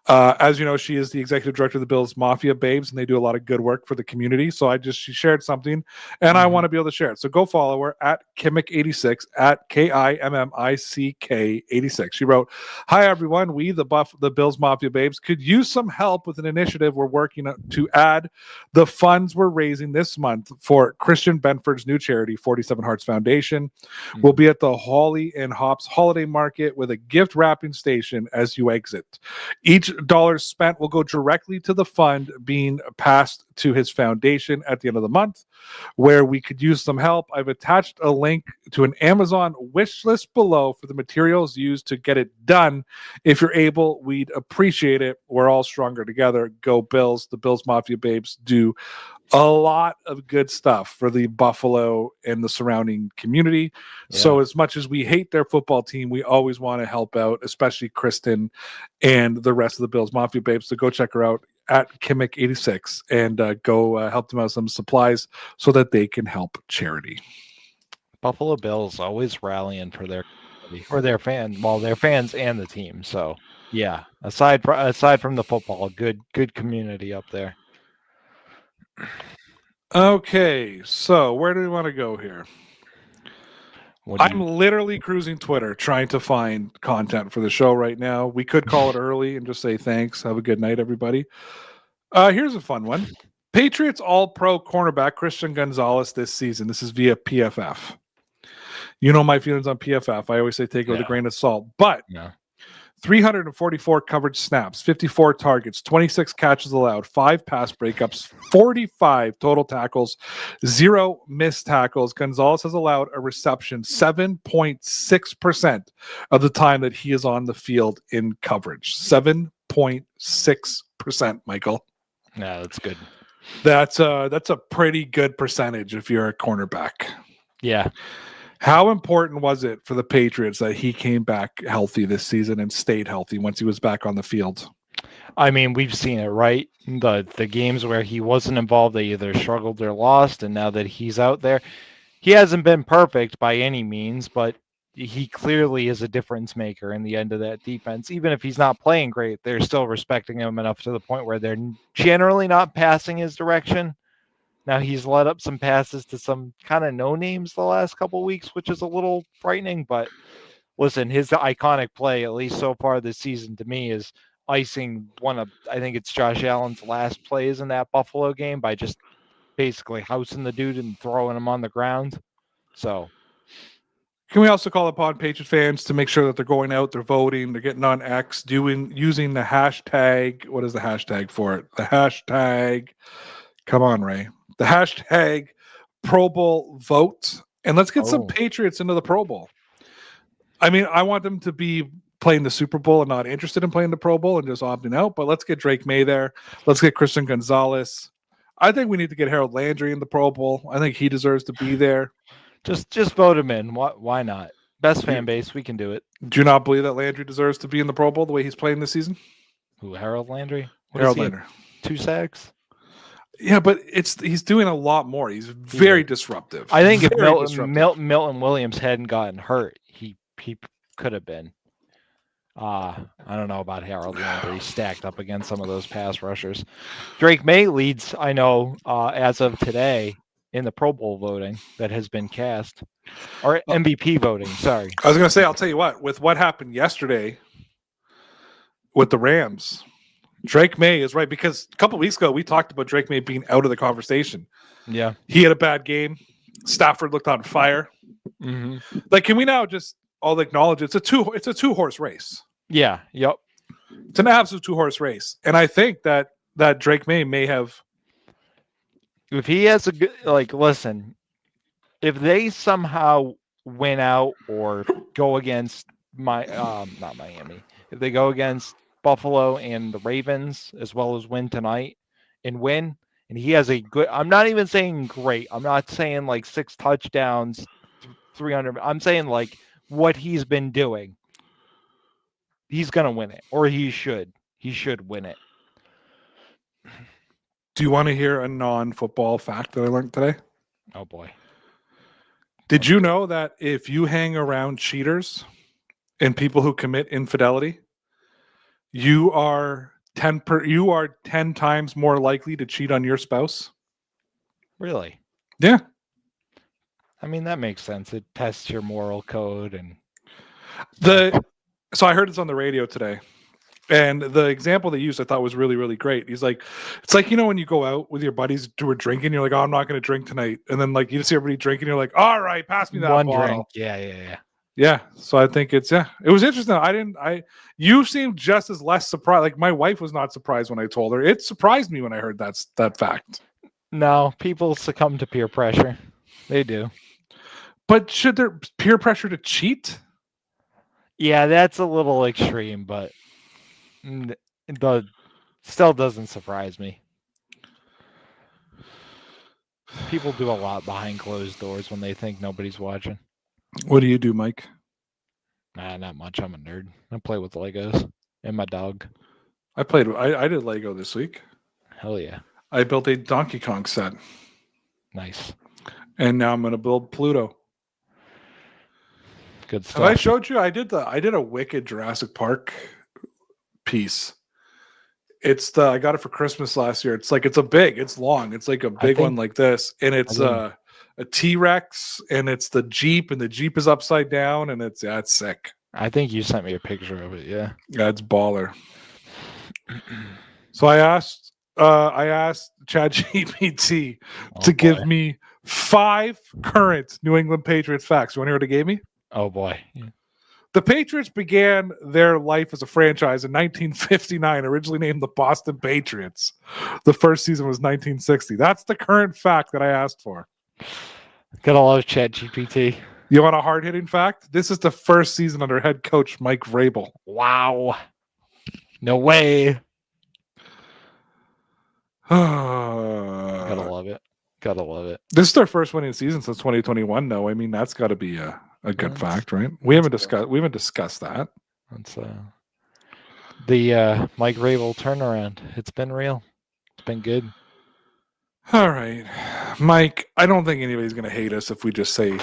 As you know, she is the executive director of the Bills Mafia Babes, and they do a lot of good work for the community. So she shared something, and I want to be able to share it. So go follow her at Kimmick86, at KIMMICK86. She wrote, "Hi everyone, we the Bills Mafia Babes could use some help with an initiative we're working to add the funds we're raising this month for Christian Benford's new charity, 47 Hearts Foundation. We'll be at the Holly and Hops Holiday Market with a gift wrapping station as you exit. Each dollars spent will go directly to the fund being passed to his foundation at the end of the month, where we could use some help. I've attached a link to an Amazon wish list below for the materials used to get it done. If you're able, we'd appreciate it. We're all stronger together. Go Bills. The Bills Mafia Babes do a lot of good stuff for the Buffalo and the surrounding community. Yeah. So as much as we hate their football team, we always want to help out, especially Kristen and the rest of the Bills Mafia Babes. So go check her out at Kimmick86 and go help them out with some supplies so that they can help charity. Buffalo Bills always rallying for their fans, well, their fans and the team. So yeah, aside from the football, good community up there. Okay, so where do we want to go here? I'm literally cruising Twitter trying to find content for the show right now. We could call it early and just say thanks. Have a good night, everybody. Here's a fun one. Patriots All-Pro cornerback Christian Gonzalez this season. This is via PFF. You know my feelings on PFF. I always say take it with a grain of salt. But 344 coverage snaps, 54 targets, 26 catches allowed, 5 pass breakups, 45 total tackles, 0 missed tackles. Gonzalez has allowed a reception 7.6% of the time that he is on the field in coverage. 7.6%, Michael. Yeah, that's good. That's a pretty good percentage if you're a cornerback. Yeah. How important was it for the Patriots that he came back healthy this season and stayed healthy once he was back on the field? I mean, we've seen it, right? The games where he wasn't involved, they either struggled or lost, and now that he's out there, he hasn't been perfect by any means, but he clearly is a difference maker in the end of that defense. Even if he's not playing great, they're still respecting him enough to the point where they're generally not passing his direction. Now he's let up some passes to some kind of no names the last couple of weeks, which is a little frightening. But listen, his iconic play, at least so far this season, to me, is icing one of, I think it's Josh Allen's last plays in that Buffalo game by just basically housing the dude and throwing him on the ground. So, can we also call upon Patriot fans to make sure that they're going out, they're voting, they're getting on X, using the hashtag. What is the hashtag for it? The hashtag. Come on, Ray. The hashtag Pro Bowl vote, and let's get some Patriots into the Pro Bowl. I mean, I want them to be playing the Super Bowl and not interested in playing the Pro Bowl and just opting out, but let's get Drake May there. Let's get Christian Gonzalez. I think we need to get Harold Landry in the Pro Bowl. I think he deserves to be there. Just vote him in. Why not? Best fan base, we can do it. Do you not believe that Landry deserves to be in the Pro Bowl the way he's playing this season? Who, Harold Landry? Harold Landry. 2 sacks? Yeah, but he's doing a lot more. He's very disruptive. I think if Milton Williams hadn't gotten hurt, he could have been. I don't know about Harold Landry stacked up against some of those pass rushers. Drake May leads, I know, as of today in the Pro Bowl voting that has been cast. Or MVP voting, sorry. I was going to say, I'll tell you what, with what happened yesterday with the Rams, Drake May is right, because a couple of weeks ago we talked about Drake May being out of the conversation. Yeah, he had a bad game. Stafford looked on fire. Mm-hmm. Like, can we now just all acknowledge it's a two horse race? Yeah. Yep. It's an absolute 2-horse race, and I think that Drake May have. If he has a good, listen, if they somehow win out or go against not Miami, if they go against Buffalo and the Ravens, as well as win tonight and win, and he has a good, I'm not even saying great, I'm not saying like 6 touchdowns, 300, I'm saying like what he's been doing, he's gonna win it, or he should win it. Do you want to hear a non-football fact that I learned today? Oh boy. Did you know that if you hang around cheaters and people who commit infidelity, you are 10 times more likely to cheat on your spouse? Really? Yeah. I mean, that makes sense. It tests your moral code and so I heard this on the radio today. And the example they used I thought was really, really great. He's like, it's like, when you go out with your buddies who are drinking, you're like, oh, I'm not going to drink tonight. And then like you see everybody drinking, you're like, all right, pass me that one bottle. drink. Yeah. Yeah, so I think it was interesting. You seemed just as less surprised. Like my wife was not surprised when I told her. It surprised me when I heard that fact. No, people succumb to peer pressure. They do. But should there peer pressure to cheat? Yeah, that's a little extreme, but it still doesn't surprise me. People do a lot behind closed doors when they think nobody's watching. What do you do, Mike? Nah, not much. I'm a nerd. I play with Legos and my dog. I did Lego this week. Hell yeah. I built a Donkey Kong set. Nice. And now I'm going to build Pluto. Good stuff. Have I showed you? I did a Wicked Jurassic Park piece. I got it for Christmas last year. It's long. It's like a big one like this. And it's a T-Rex and it's the Jeep and the Jeep is upside down and it's sick. I think you sent me a picture of it. Yeah. Yeah, it's baller. So I asked ChatGPT to give me 5 current New England Patriots facts. You want to hear what it gave me? Oh boy. Yeah. The Patriots began their life as a franchise in 1959, originally named the Boston Patriots. The first season was 1960. That's the current fact that I asked for. Gotta love ChatGPT. You want a hard-hitting fact? This is the first season under head coach Mike Vrabel. Wow. No way. Gotta love it. Gotta love it. This is their first winning season since 2021, though. I mean, that's got to be a good fact, right? We haven't discussed that. That's the Mike Vrabel turnaround. It's been real. It's been good. All right, Mike. I don't think anybody's going to hate us if we just say.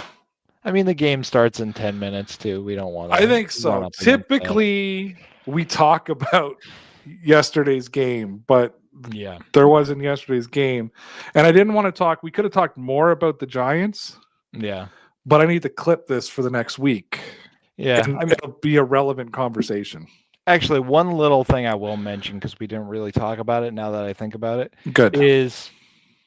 I mean, the game starts in 10 minutes too. We don't want to. I think so. Typically, we talk about yesterday's game, but yeah, there wasn't yesterday's game, and I didn't want to talk. We could have talked more about the Giants. Yeah. But I need to clip this for the next week. Yeah. It'll be a relevant conversation. Actually, one little thing I will mention, because we didn't really talk about it now that I think about it, good, is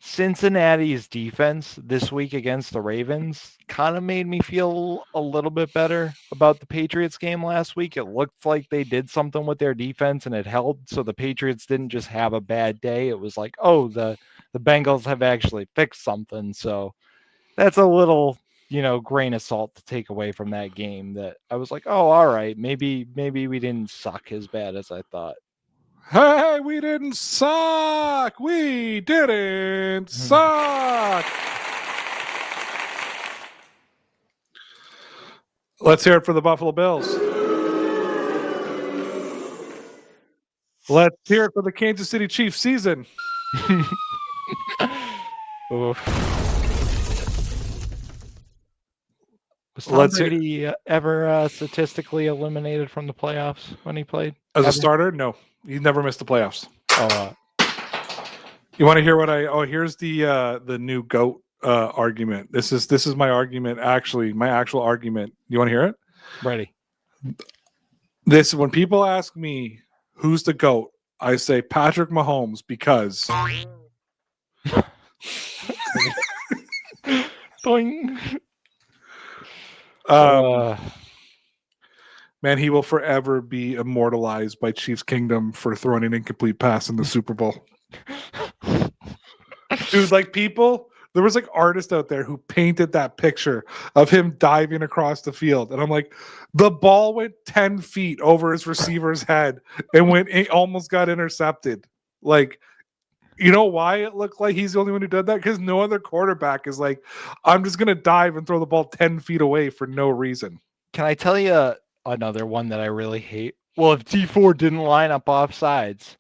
Cincinnati's defense this week against the Ravens kind of made me feel a little bit better about the Patriots game last week. It looked like they did something with their defense and it held, so the Patriots didn't just have a bad day. It was like, oh, the Bengals have actually fixed something. So that's a little, grain of salt to take away from that game, that I was like, oh, all right, maybe we didn't suck as bad as I thought. Hey, we didn't suck. We didn't suck. Let's hear it for the Buffalo Bills. Let's hear it for the Kansas City Chiefs season. Was Tom Brady ever statistically eliminated from the playoffs when he played? As a starter? No. He never missed the playoffs. Oh, you want to hear what here's the new GOAT argument. This is my argument, actually, my actual argument. You want to hear it? Ready. This, when people ask me who's the GOAT, I say Patrick Mahomes because Boing. Man, he will forever be immortalized by Chiefs Kingdom for throwing an incomplete pass in the Super Bowl. Dude, like there was like artists out there who painted that picture of him diving across the field. And I'm like, the ball went 10 feet over his receiver's head and almost got intercepted. Like, you know why it looked like he's the only one who did that? Because no other quarterback is like, I'm just going to dive and throw the ball 10 feet away for no reason. Can I tell you another one that I really hate? Well, if T4 didn't line up off sides,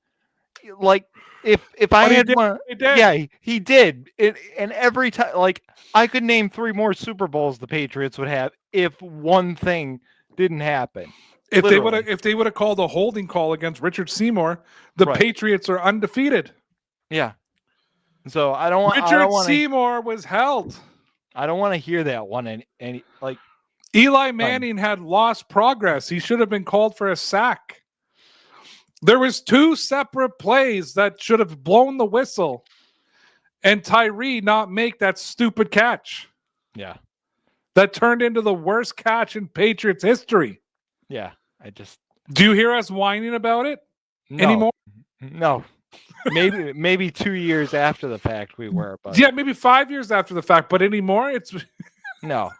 like if I had one, yeah, he did. And every time, like, I could name 3 more Super Bowls the Patriots would have if one thing didn't happen. If they would have called a holding call against Richard Seymour, the Patriots are undefeated. Yeah. So I don't want Richard Seymour was held. I don't want to hear that one. And like Eli Manning had lost progress. He should have been called for a sack. There was 2 separate plays that should have blown the whistle, and Tyree not make that stupid catch. Yeah. that turned into the worst catch in Patriots history. Yeah, I just Do you hear us whining about it no, anymore? no. Maybe 2 years after the fact we were, but Yeah, maybe 5 years after the fact, but anymore, it's no.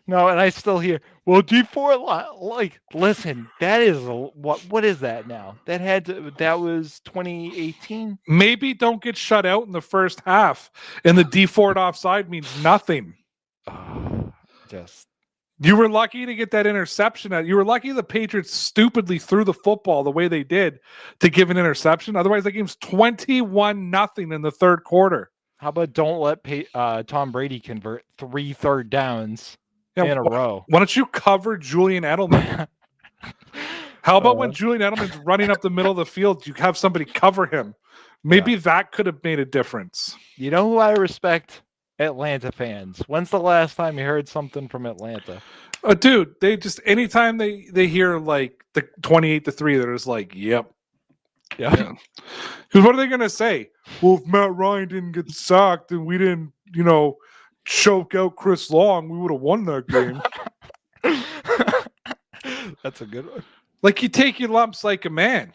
No, and I still hear, well, D4, like, listen, that is what is that now? That was 2018. maybe don't get shut out in the first half, and the D4 offside means nothing. Just You were lucky to get that interception. You were lucky the Patriots stupidly threw the football the way they did to give an interception. Otherwise, that game's 21-0 in the third quarter. how about don't let Tom Brady convert 3 third downs in a row? Why don't you cover Julian Edelman? How about when Julian Edelman's running up the middle of the field, you have somebody cover him? Maybe that could have made a difference. You know who I respect? Atlanta fans. When's the last time you heard something from Atlanta? Dude, they just anytime they hear like the 28-3, they're just like, yep. Yeah. Because what are they gonna say? Well, if Matt Ryan didn't get sacked and we didn't, choke out Chris Long, we would have won that game. That's a good one. Like, you take your lumps like a man.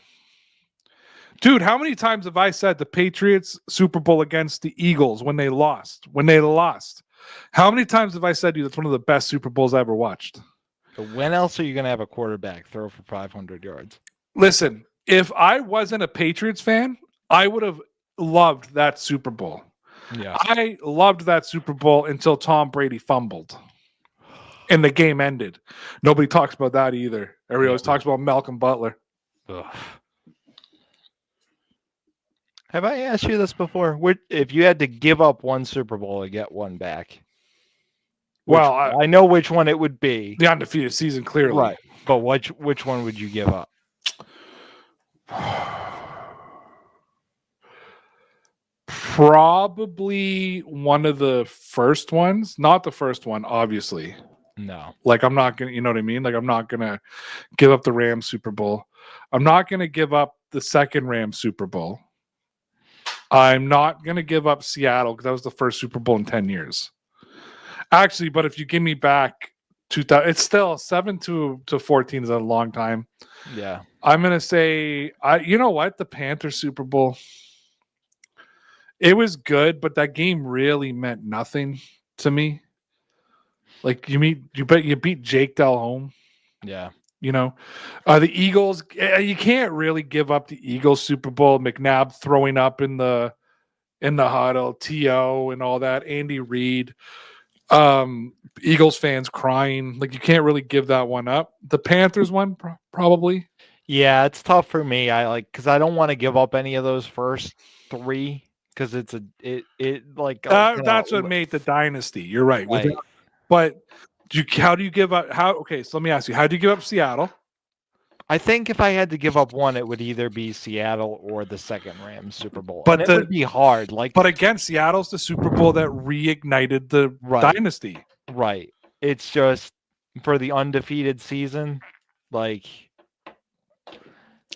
Dude, how many times have I said the Patriots Super Bowl against the Eagles when they lost? How many times have I said to you that's one of the best Super Bowls I ever watched? When else are you going to have a quarterback throw for 500 yards? Listen, if I wasn't a Patriots fan, I would have loved that Super Bowl. Yeah. I loved that Super Bowl until Tom Brady fumbled and the game ended. Nobody talks about that either. Everybody always talks about Malcolm Butler. Ugh. Have I asked you this before? If you had to give up one Super Bowl to get one back? Well, I know which one it would be. The undefeated season, clearly. Right. But which one would you give up? Probably one of the first ones. Not the first one, obviously. No. Like, I'm not going to, you know what I mean? Like, I'm not going to give up the Rams Super Bowl. I'm not going to give up the second Rams Super Bowl. I'm not going to give up Seattle because that was the first Super Bowl in 10 years. Actually, but if you give me back 2000, it's still 7-14 is a long time. Yeah. I'm going to say, you know what? The Panthers Super Bowl. It was good, but that game really meant nothing to me. Like, you beat Jake Delhomme. Yeah. The Eagles, you can't really give up the Eagles Super Bowl. McNabb throwing up in the huddle, T.O. and all that, Andy Reid, Eagles fans crying. Like, you can't really give that one up. The Panthers one, probably. Yeah, it's tough for me. Because I don't want to give up any of those first three because that's what made the dynasty. You're right. But how do you give up? Okay, so let me ask you, how do you give up Seattle? I think if I had to give up one, it would either be Seattle or the second Rams Super Bowl. But it would be hard. But again, Seattle's the Super Bowl that reignited the dynasty. Right. It's just for the undefeated season, like.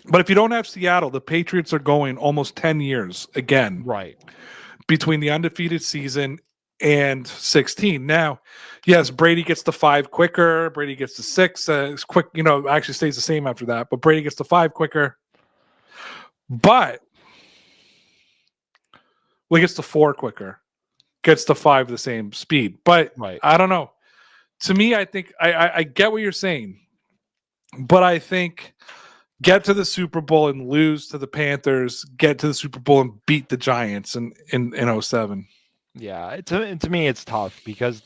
But if you don't have Seattle, the Patriots are going almost 10 years again. Right. Between the undefeated season and 16. Now, yes, Brady gets to 5 quicker. Brady gets to 6. It's quick, actually stays the same after that. But Brady gets to 5 quicker. But he gets to 4 quicker. Gets to 5 the same speed. But I don't know. To me, I think I get what you're saying. But I think get to the Super Bowl and lose to the Panthers, get to the Super Bowl and beat the Giants in 07. Yeah, to me it's tough because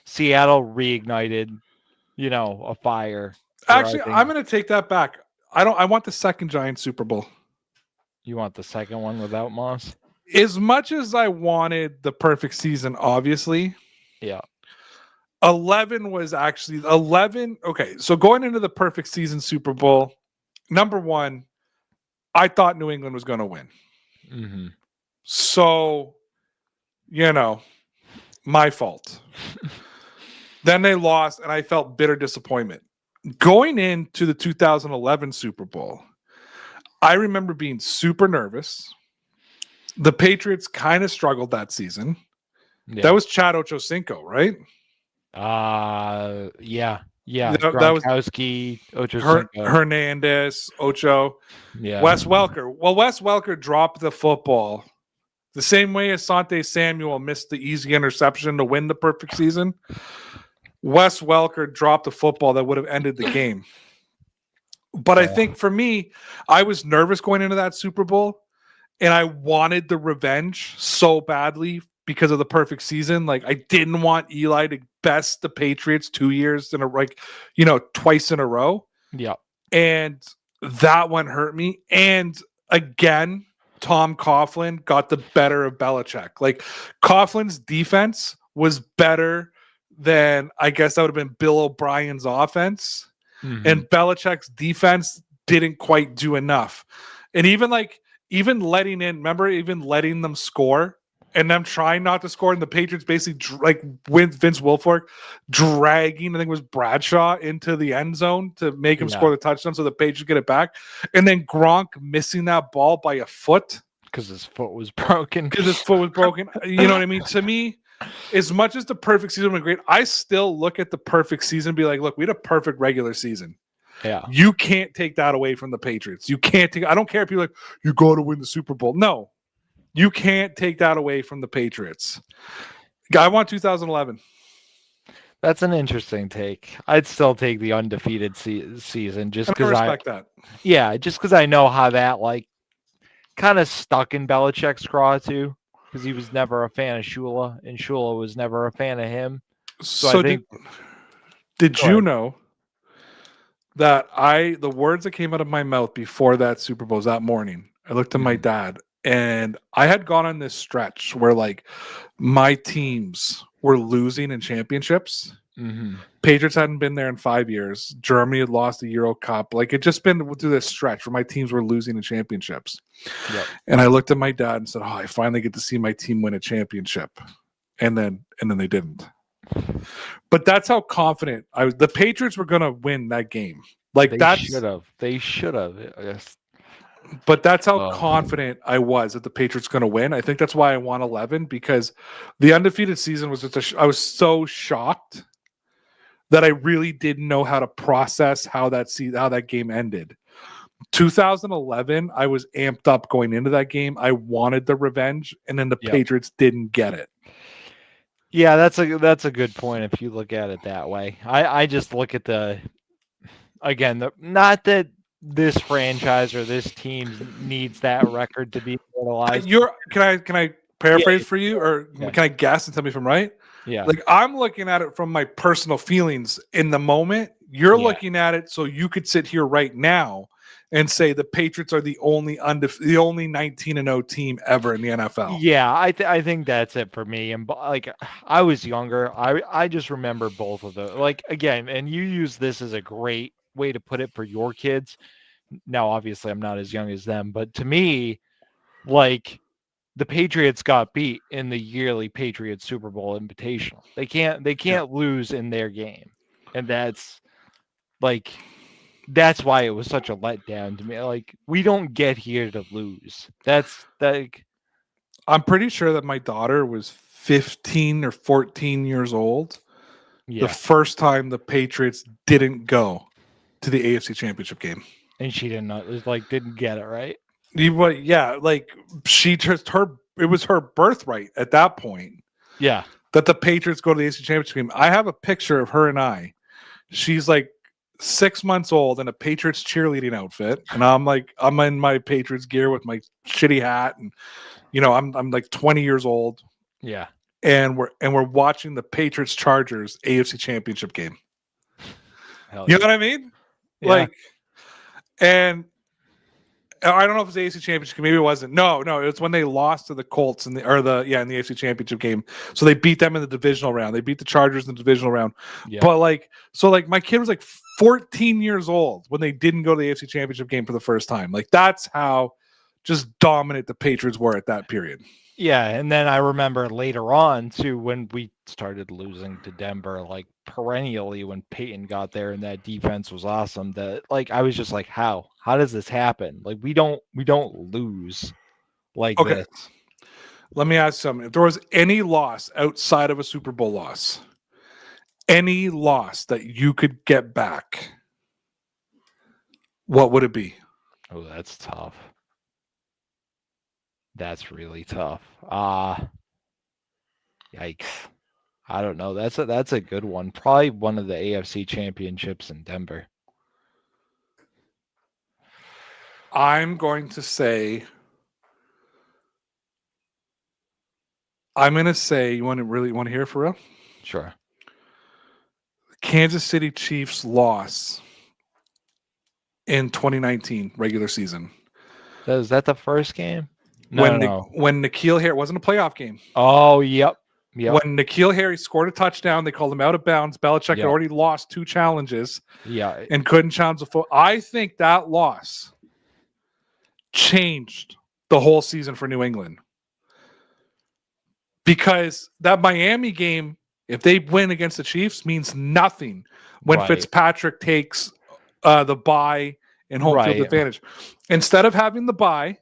Seattle reignited, a fire. Actually, I'm going to take that back. I want the second Giants Super Bowl. You want the second one without Moss? As much as I wanted the perfect season, obviously. Yeah. 11 was actually 11. Okay, so going into the perfect season Super Bowl, number one, I thought New England was going to win. Mm-hmm. So, my fault. Then they lost, and I felt bitter disappointment. Going into the 2011 Super Bowl, I remember being super nervous. The Patriots kind of struggled that season. Yeah. That was Chad Ochocinco, right? Yeah. That was Gronkowski, Ocho Cinco. Hernandez, Ocho, Yeah. Wes Welker. Well, Wes Welker dropped the football the same way Asante Samuel missed the easy interception to win the perfect season. Wes Welker dropped the football that would have ended the game. But I think for me, I was nervous going into that Super Bowl, and I wanted the revenge so badly because of the perfect season. Like, I didn't want Eli to best the Patriots 2 years in a, like, twice in a row. Yeah. And that one hurt me. And again, Tom Coughlin got the better of Belichick. Like, Coughlin's defense was better than, I guess that would have been Bill O'Brien's offense. Mm-hmm. And Belichick's defense didn't quite do enough. And even letting them score and them trying not to score, and the Patriots basically with Vince Wilfork dragging, I think it was Bradshaw, into the end zone to make him score the touchdown so the Patriots get it back. And then Gronk missing that ball by a foot. Because his foot was broken. You know what I mean? To me, as much as the perfect season was great, I still look at the perfect season and be like, look, we had a perfect regular season. Yeah. You can't take that away from the Patriots. You can't take, I don't care if you're like, you got to win the Super Bowl. No, you can't take that away from the Patriots. I want 2011. That's an interesting take. I'd still take the undefeated season just because I respect that. Yeah, just because I know how that kind of stuck in Belichick's craw too, because he was never a fan of Shula, and Shula was never a fan of him. So I think, did you know that the words that came out of my mouth before that Super Bowl that morning, I looked at my dad, and I had gone on this stretch where my teams were losing in championships. Mm-hmm. Patriots hadn't been there in 5 years. Germany had lost the Euro Cup. It just been through this stretch where my teams were losing in championships. Yep. And I looked at my dad and said, "Oh, I finally get to see my team win a championship." And then they didn't. But that's how confident I was. The Patriots were going to win that game. They should have. Yes. But that's how confident I was that the Patriots going to win. I think that's why I won 11, because the undefeated season was I was so shocked that I really didn't know how to process how that game ended. 2011, I was amped up going into that game. I wanted the revenge, and then the Patriots didn't get it. Yeah, that's a good point if you look at it that way. I just look at not that this franchise or this team needs that record to be immortalized. Can I paraphrase for you, or can I guess and tell me if I'm right? Yeah. I'm looking at it from my personal feelings in the moment. You're looking at it so you could sit here right now and say the Patriots are the only 19-0 team ever in the NFL. Yeah, I think that's it for me. And I was younger. I just remember both of those. Again, and you use this as a great way to put it for your kids. Now, obviously, I'm not as young as them, but to me, the Patriots got beat in the yearly Patriots Super Bowl Invitational. They can't lose in their game, and that's why it was such a letdown to me. We don't get here to lose. I'm pretty sure that my daughter was 15 or 14 years old the first time the Patriots didn't go to the AFC Championship game, and she didn't know. It was didn't get it right. Yeah, it was her birthright at that point. Yeah, that the Patriots go to the AFC Championship game. I have a picture of her and I. She's 6 months old in a Patriots cheerleading outfit, and I'm in my Patriots gear with my shitty hat, and I'm 20 years old. Yeah, and we're watching the Patriots Chargers AFC Championship game. Hell you know what I mean? Yeah. And I don't know if it was the AFC Championship. Maybe it wasn't. No, it was when they lost to the Colts in the AFC Championship game. So they beat them in the divisional round. They beat the Chargers in the divisional round. Yeah. But my kid was 14 years old when they didn't go to the AFC Championship game for the first time. That's how just dominant the Patriots were at that period. Yeah, and then I remember later on too when we started losing to Denver, perennially when Peyton got there and that defense was awesome. That I was just how does this happen? We don't lose this. Let me ask something. If there was any loss outside of a Super Bowl loss, any loss that you could get back, what would it be? Oh, that's tough. That's really tough. Yikes. I don't know. That's a good one. Probably one of the AFC championships in Denver. I'm going to say, you want to hear it for real? Sure. Kansas City Chiefs loss in 2019 regular season. Is that the first game? No. When N'Keal Harry, it wasn't a playoff game. Oh, yep. When N'Keal Harry scored a touchdown, they called him out of bounds. Belichick had already lost 2 challenges and couldn't challenge the foot. I think that loss changed the whole season for New England. Because that Miami game, if they win against the Chiefs, means nothing when Fitzpatrick takes the bye and home field advantage. Instead of having the bye,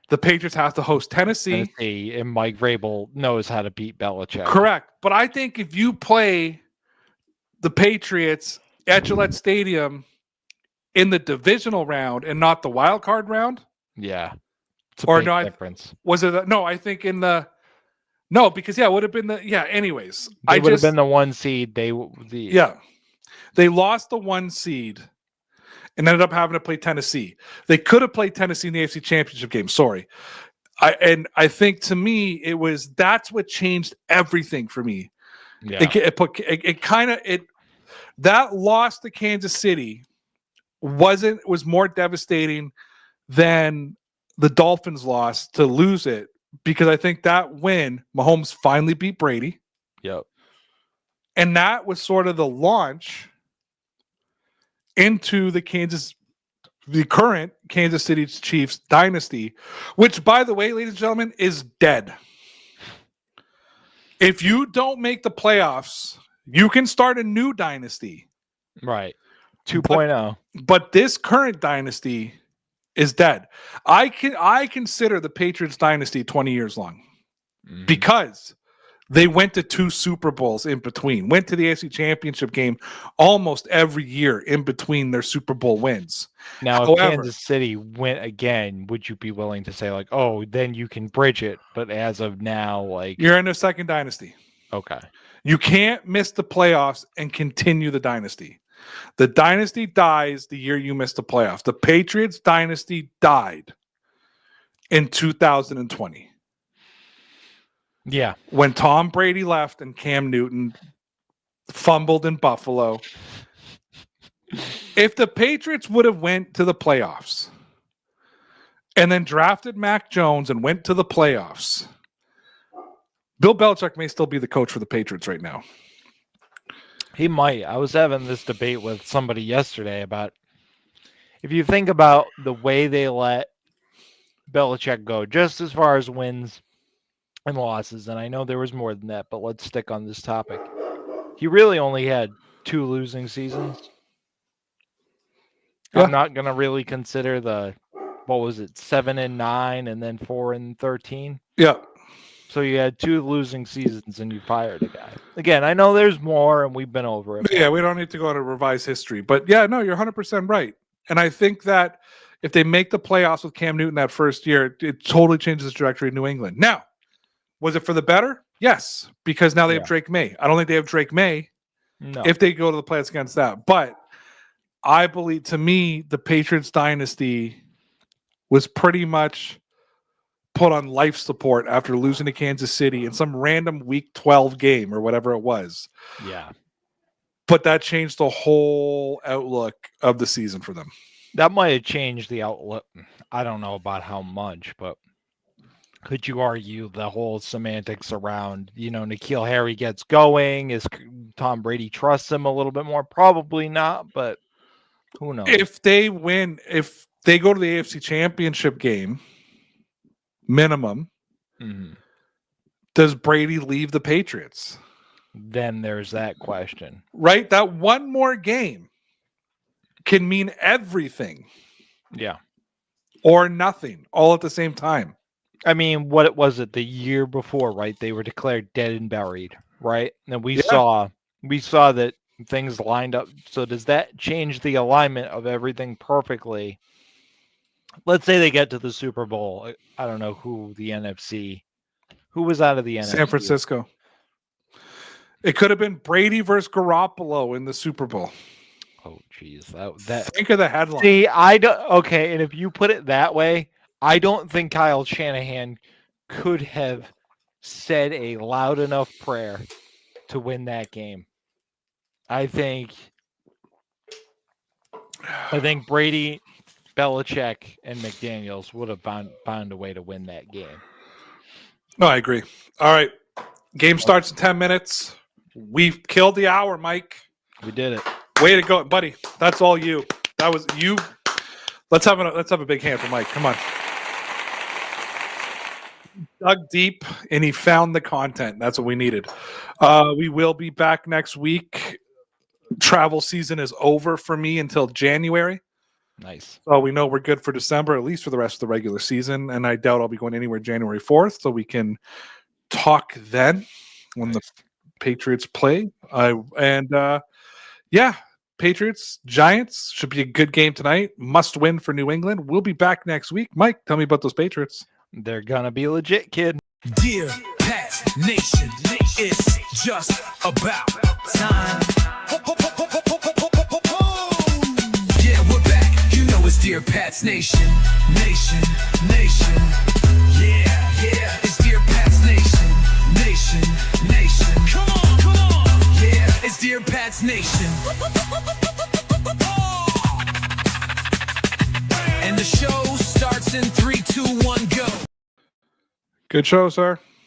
the Patriots have to host Tennessee. And Mike Vrabel knows how to beat Belichick. Correct. But I think if you play the Patriots at Gillette Stadium in the divisional round and not the wild card round. Yeah. It's a or big no, difference. Was it? No, I think in the. No, because it would have been the. Yeah, anyways. They would have been the 1 seed. They lost the 1 seed and ended up having to play Tennessee. They could have played Tennessee in the AFC Championship game. Sorry. I think to me, that's what changed everything for me. Yeah. That loss to Kansas City was more devastating than the Dolphins loss to lose it, because I think that win, Mahomes finally beat Brady. Yep. And that was sort of the launch into the current Kansas City Chiefs dynasty, which, by the way, ladies and gentlemen, is dead. If you don't make the playoffs, you can start a new dynasty. Right. 2.0. But this current dynasty is dead. I consider the Patriots dynasty 20 years long because they went to 2 Super Bowls in between, went to the AFC Championship game almost every year in between their Super Bowl wins. Now, if Kansas City went again, would you be willing to say, like, oh, then you can bridge it? But as of now, like, you're in a second dynasty. Okay. You can't miss the playoffs and continue the dynasty. The dynasty dies the year you miss the playoffs. The Patriots dynasty died in 2020. Yeah. When Tom Brady left and Cam Newton fumbled in Buffalo. If the Patriots would have went to the playoffs and then drafted Mac Jones and went to the playoffs, Bill Belichick may still be the coach for the Patriots right now. He might. I was having this debate with somebody yesterday about, if you think about the way they let Belichick go, just as far as wins and losses, and I know there was more than that, but let's stick on this topic. He really only had 2 losing seasons. Yeah. I'm not going to really consider 7-9 and then 4-13. Yeah. So you had 2 losing seasons and you fired a guy. Again, I know there's more and we've been over it. Yeah, we don't need to go to revise history. But yeah, no, you're 100% right. And I think that if they make the playoffs with Cam Newton that first year, it totally changes the trajectory of New England. Now, was it for the better? Yes, because now they have Drake May. I don't think they have Drake May if they go to the playoffs against that. But I believe, to me, the Patriots dynasty was pretty much put on life support after losing to Kansas City in some random week 12 game or whatever it was. Yeah. But that changed the whole outlook of the season for them. That might have changed the outlook. I don't know about how much, but could you argue the whole semantics around, N'Keal Harry gets going? Is Tom Brady trusts him a little bit more? Probably not, but who knows? If they go to the AFC Championship game, minimum, does Brady leave the Patriots? Then there's that question. Right? That one more game can mean everything. Yeah. Or nothing, all at the same time. I mean, what was it the year before, right? They were declared dead and buried, right? And we saw that things lined up. So does that change the alignment of everything perfectly? Let's say they get to the Super Bowl. I don't know who was out of the NFC. San Francisco. It could have been Brady versus Garoppolo in the Super Bowl. Oh, geez, that. Think of the headline. See, I don't. Okay, and if you put it that way, I don't think Kyle Shanahan could have said a loud enough prayer to win that game. I think Brady, Belichick, and McDaniels would have found a way to win that game. No, I agree. All right. Game starts in 10 minutes. We've killed the hour, Mike. We did it. Way to go, buddy. That's all you. That was you. Let's have a big hand for Mike. Come on. Dug deep and he found the content. That's what we needed. We will be back next week. Travel season is over for me until January. Nice. So we know we're good for December, at least for the rest of the regular season. And I doubt I'll be going anywhere January 4th. So we can talk then when the Patriots play. Yeah, Patriots, Giants should be a good game tonight. Must win for New England. We'll be back next week. Mike, tell me about those Patriots. They're going to be legit, kid. Dear Pats Nation, it's just about time. Yeah, we're back. You know it's Dear Pats Nation. Nation. Yeah. It's Dear Pats Nation. Nation. Come on. Yeah, it's Dear Pats Nation. And the show starts in 3, 2, 1, go. Good show, sir.